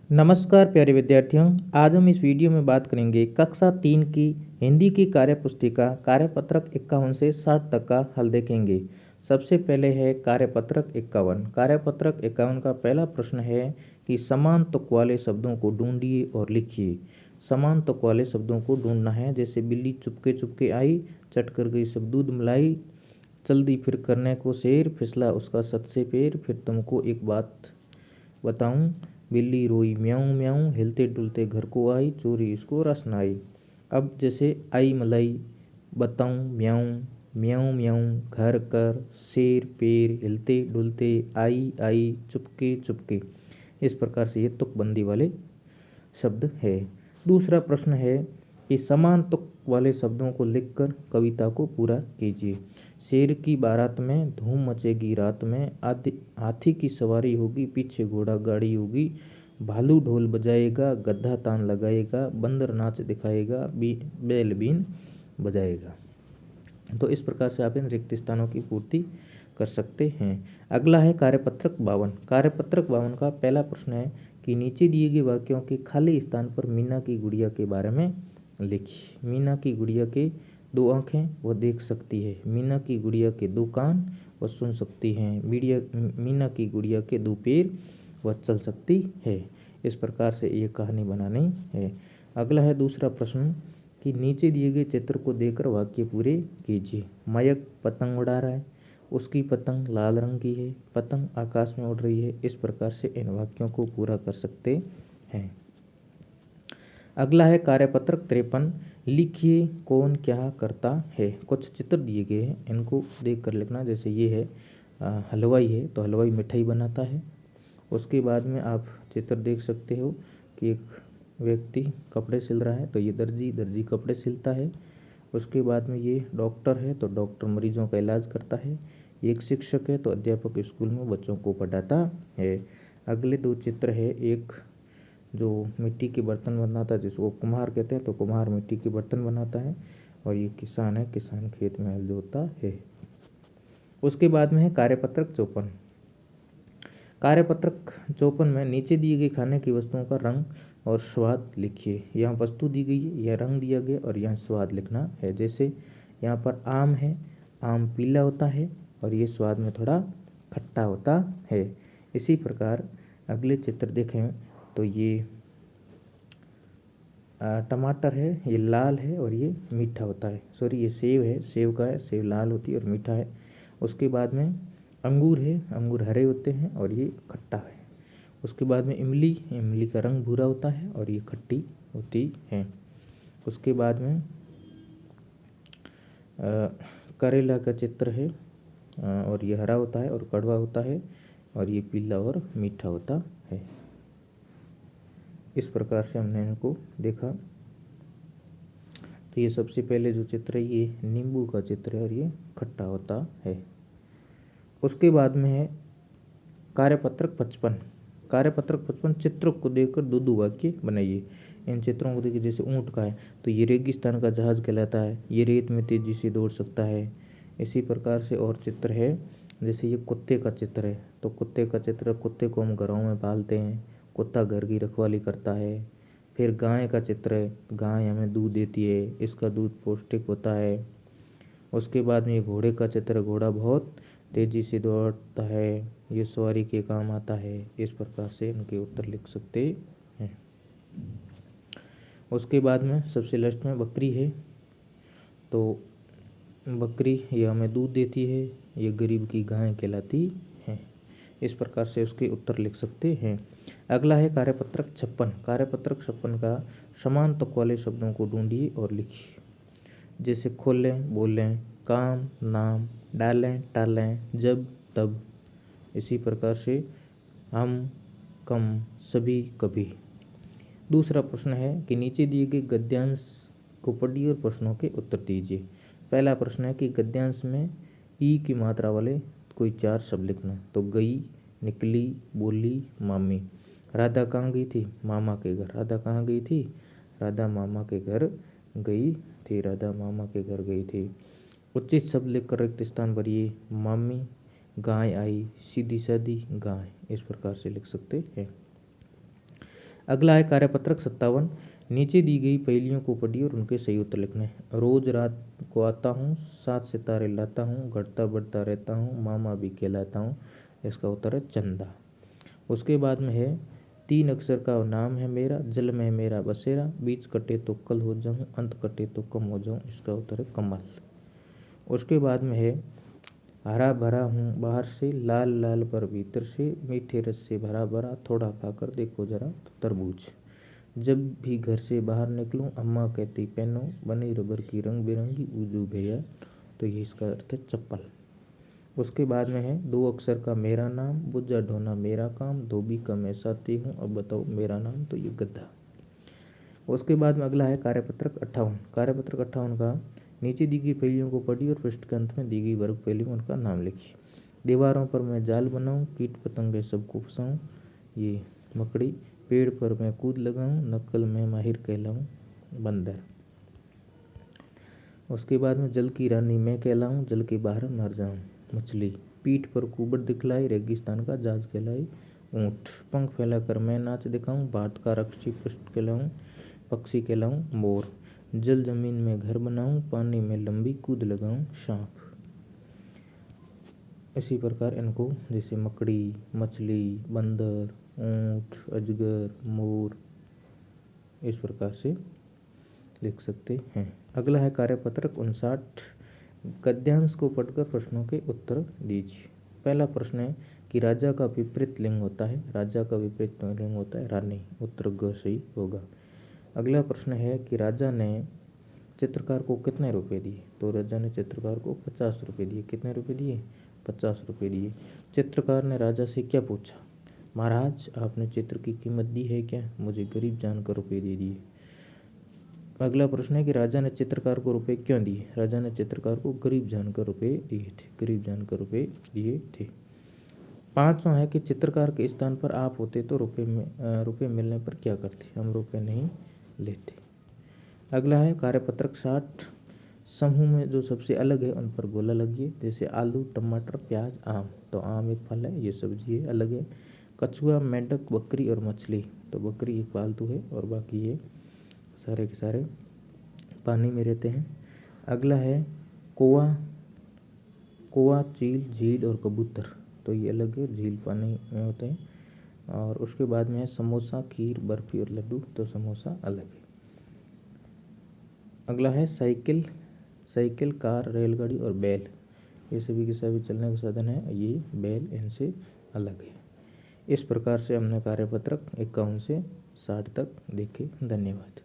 नमस्कार प्यारे विद्यार्थियों। आज हम इस वीडियो में बात करेंगे कक्षा 3 की हिंदी की कार्यपुस्तिका कार्यपत्रक 51 से 60 तक का हल देखेंगे। सबसे पहले है कार्यपत्रक 51। कार्यपत्रक 51 का पहला प्रश्न है कि समान तुक वाले शब्दों को ढूंढिए और लिखिए। समान तुक वाले शब्दों को ढूंढना है, जैसे बिल्ली चुपके चुपके आई, चट कर गई सब दूध मलाई, चल दी फिर करने को शेर, फिसला उसका सत से पैर, फिर तुमको एक बात बताऊं, बिल्ली रोई म्याऊं म्याऊं, हिलते डुलते घर को आई, चोरी इसको रस न आई। अब जैसे आई मलाई, बताऊं म्याऊं, म्याऊं म्याऊं, घर कर, शेर पैर, हिलते डुलते, आई आई, चुपके चुपके। इस प्रकार से ये तुकबंदी वाले शब्द है। दूसरा प्रश्न है कि समान तुक वाले शब्दों को लिखकर कविता को पूरा कीजिए। शेर की बारात में धूम मचेगी रात में, आदि हाथी की सवारी होगी, पीछे घोड़ा गाड़ी होगी, भालू ढोल बजाएगा, गधा तान लगाएगा, बंदर नाच दिखाएगा, बैल बीन बजाएगा। तो इस प्रकार से आप इन रिक्त स्थानों की पूर्ति कर सकते हैं। अगला है कार्यपत्रक 52। कार्यपत्रक 52 का पहला प्रश्न है कि नीचे दिए गए वाक्यों के खाली स्थान पर मीना की गुड़िया के बारे में लिखिए। मीना की गुड़िया के 2 आँखें वह देख सकती है। मीना की गुड़िया के 2 कान वह सुन सकती हैं। मीना की गुड़िया के 2 पैर वह चल सकती है। इस प्रकार से ये कहानी बनानी है। अगला है दूसरा प्रश्न कि नीचे दिए गए चित्र को देखकर वाक्य पूरे कीजिए। मयंक पतंग उड़ा रहा है, उसकी पतंग लाल रंग की है, पतंग आकाश में उड़ रही है। इस प्रकार से इन वाक्यों को पूरा कर सकते हैं। अगला है कार्यपत्रक 53। लिखिए कौन क्या करता है। कुछ चित्र दिए गए हैं, इनको देख कर लिखना। जैसे ये है हलवाई है, तो हलवाई मिठाई बनाता है। उसके बाद में आप चित्र देख सकते हो कि एक व्यक्ति कपड़े सिल रहा है, तो ये दर्जी कपड़े सिलता है। उसके बाद में ये डॉक्टर है, तो डॉक्टर मरीजों का इलाज करता है। एक शिक्षक है, तो अध्यापक स्कूल में बच्चों को पढ़ाता है। अगले 2 चित्र है, एक जो मिट्टी के बर्तन बनाता है जिसको कुम्हार कहते हैं, तो कुम्हार मिट्टी के बर्तन बनाता है। और ये किसान है, किसान खेत में हल जोतता है। उसके बाद में है कार्यपत्रक 54। कार्यपत्रक 54 में नीचे दिए गए खाने की वस्तुओं का रंग और स्वाद लिखिए। यहाँ वस्तु दी गई है, यह रंग दिया गया और यहाँ स्वाद लिखना है। जैसे यहाँ पर आम है, आम पीला होता है और ये स्वाद में थोड़ा खट्टा होता है। इसी प्रकार अगले चित्र देखें तो ये टमाटर है, ये लाल है और ये मीठा होता है। सॉरी, ये सेब है, सेब का है, सेब लाल होती है और मीठा है। उसके बाद में अंगूर है, अंगूर हरे होते हैं और ये खट्टा है। उसके बाद में इमली, इमली का रंग भूरा होता है और ये खट्टी होती है। उसके बाद में करेला का चित्र है और ये हरा होता है और कड़वा होता है और ये पीला और मीठा होता है। इस प्रकार से हमने इनको देखा। तो ये सबसे पहले जो चित्र है ये नींबू का चित्र है और ये खट्टा होता है। उसके बाद में है कार्यपत्रक 55। कार्यपत्रक 55 चित्रों को देखकर 2 वाक्य बनाइए। इन चित्रों को देखिए, जैसे ऊँट का है तो ये रेगिस्तान का जहाज कहलाता है, ये रेत में तेजी से दौड़ सकता है। इसी प्रकार से और चित्र है, जैसे ये कुत्ते का चित्र है, तो कुत्ते का चित्र, कुत्ते को हम घरों में पालते हैं, कुत्ता घर की रखवाली करता है। फिर गाय का चित्र है, गाय हमें दूध देती है, इसका दूध पौष्टिक होता है। उसके बाद में ये घोड़े का चित्र, घोड़ा बहुत तेजी से दौड़ता है, ये सवारी के काम आता है। इस प्रकार से इनके उत्तर लिख सकते हैं। उसके बाद में सबसे लास्ट में बकरी है, तो बकरी ये हमें दूध देती है, ये गरीब की गाय कहलाती है। इस प्रकार से उसके उत्तर लिख सकते हैं। अगला है कार्यपत्रक 56। कार्यपत्रक 56 का समान तुक वाले शब्दों को ढूंढिए और लिखिए। जैसे खोलें, बोलें, काम, नाम, डालें, टालें, जब, तब। इसी प्रकार से हम, कम, सभी, कभी। दूसरा प्रश्न है कि नीचे दिए गए गद्यांश को पढ़िए और प्रश्नों के उत्तर दीजिए। पहला प्रश्न है कि गद्यांश में ई की मात्रा वाले कोई 4 शब्द लिखना। तो गई, निकली, बोली, मामी। राधा कहाँ गई थी? मामा के घर। राधा कहाँ गई थी? राधा मामा के घर गई थी। राधा मामा के घर गई थी। उचित शब्द लिखकर रिक्त स्थान भरिए। मामी, गाय आई, सीधी सादी गाय। इस प्रकार से लिख सकते हैं। अगला है कार्यपत्रक 57। नीचे दी गई पहेलियों को पढ़िए और उनके सही उत्तर लिखने हैं। रोज रात को आता हूँ, 7 सितारे लाता हूँ, घटता बढ़ता रहता हूँ, मामा भी कहलाता हूँ। इसका उत्तर है चंदा। उसके बाद में है 3 अक्षर का नाम है मेरा, जल में है मेरा बसेरा, बीच कटे तो कल हो जाऊँ, अंत कटे तो कम हो जाऊँ। इसका उत्तर है कमल। उसके बाद में है हरा भरा हूँ बाहर से, लाल लाल पर भीतर से, मीठे रस से भरा भरा, थोड़ा खाकर देखो जरा तो तरबूज। जब भी घर से बाहर निकलूं अम्मा कहती पहनो, बनी रबर की रंग बिरंगी उजू भैया। तो ये इसका अर्थ है चप्पल। उसके बाद में है 2 अक्षर का मेरा नाम, बुझा ढोना मेरा काम, धोबी का मैं साथी हूँ, अब बताओ मेरा नाम। तो ये गद्दा। उसके बाद में अगला है कार्यपत्रक 58। कार्यपत्रक 58 का नीचे दी गई पहेलियों को पढ़िए और पृष्ठ के अंत में दी गई वर्ग पहेली में उनका नाम लिखिए। दीवारों पर मैं जाल बनाऊं, कीट पतंगे सबको फंसाऊं, ये मकड़ी। पेड़ पर मैं कूद लगाऊं, नकल में माहिर कहलाऊं, बंदर। उसके बाद में जल की रानी मैं कहलाऊं, जल के बाहर मर जाऊं, मछली। पीठ पर कुबड़ दिखलाई, रेगिस्तान का जहाज कहलाई, ऊँट। पंख फैलाकर मैं नाच दिखाऊं, भाट का रक्षी पुष्ट कहलाऊं, पक्षी कहलाऊं, मोर। जल जमीन में घर बनाऊं, पानी में लंबी कूद लगाऊं, सांप। इसी प्रकार इनको जैसे मकड़ी, मछली, बंदर, ऊँट, अजगर, मोर, इस प्रकार से लिख सकते हैं। अगला है कार्यपत्रक 59। गद्यांश को पढ़कर प्रश्नों के उत्तर दीजिए। पहला प्रश्न है कि राजा का विपरीत लिंग होता है। राजा का विपरीत लिंग होता है रानी। उत्तर ग सही होगा। अगला प्रश्न है कि राजा ने चित्रकार को कितने रुपए दिए। तो राजा ने चित्रकार को 50 रुपये दिए। कितने रुपए दिए? 50 रुपये दिए। चित्रकार ने राजा से क्या पूछा? महाराज आपने चित्र की कीमत दी है क्या? मुझे गरीब जानकर रुपये दे दिए। अगला प्रश्न है कि राजा ने चित्रकार को रुपए क्यों दिए। राजा ने चित्रकार को गरीब जानकर रुपए दिए थे। गरीब जानकर रुपए दिए थे। 5वां है कि चित्रकार के स्थान पर आप होते तो रुपए मिलने पर क्या करते? हम रुपए नहीं लेते। अगला है कार्यपत्रक 60। समूह में जो सबसे अलग है उन पर गोला लगिए। जैसे आलू, टमाटर, प्याज, आम। तो आम एक फल है, ये सब्जी है, अलग है। कछुआ, मेंढक, बकरी और मछली। तो बकरी एक पालतू है और बाकी ये सारे के सारे पानी में रहते हैं। अगला है कौवा, चील, झील और कबूतर। तो ये अलग है, झील पानी में होते हैं। और उसके बाद में है समोसा, खीर, बर्फी और लड्डू। तो समोसा अलग है। अगला है साइकिल, कार, रेलगाड़ी और बैल। ये सभी के सभी चलने का साधन है। ये बैल इनसे अलग है। इस प्रकार से हमने कार्यपत्रक 51 से 60 तक देखे। धन्यवाद।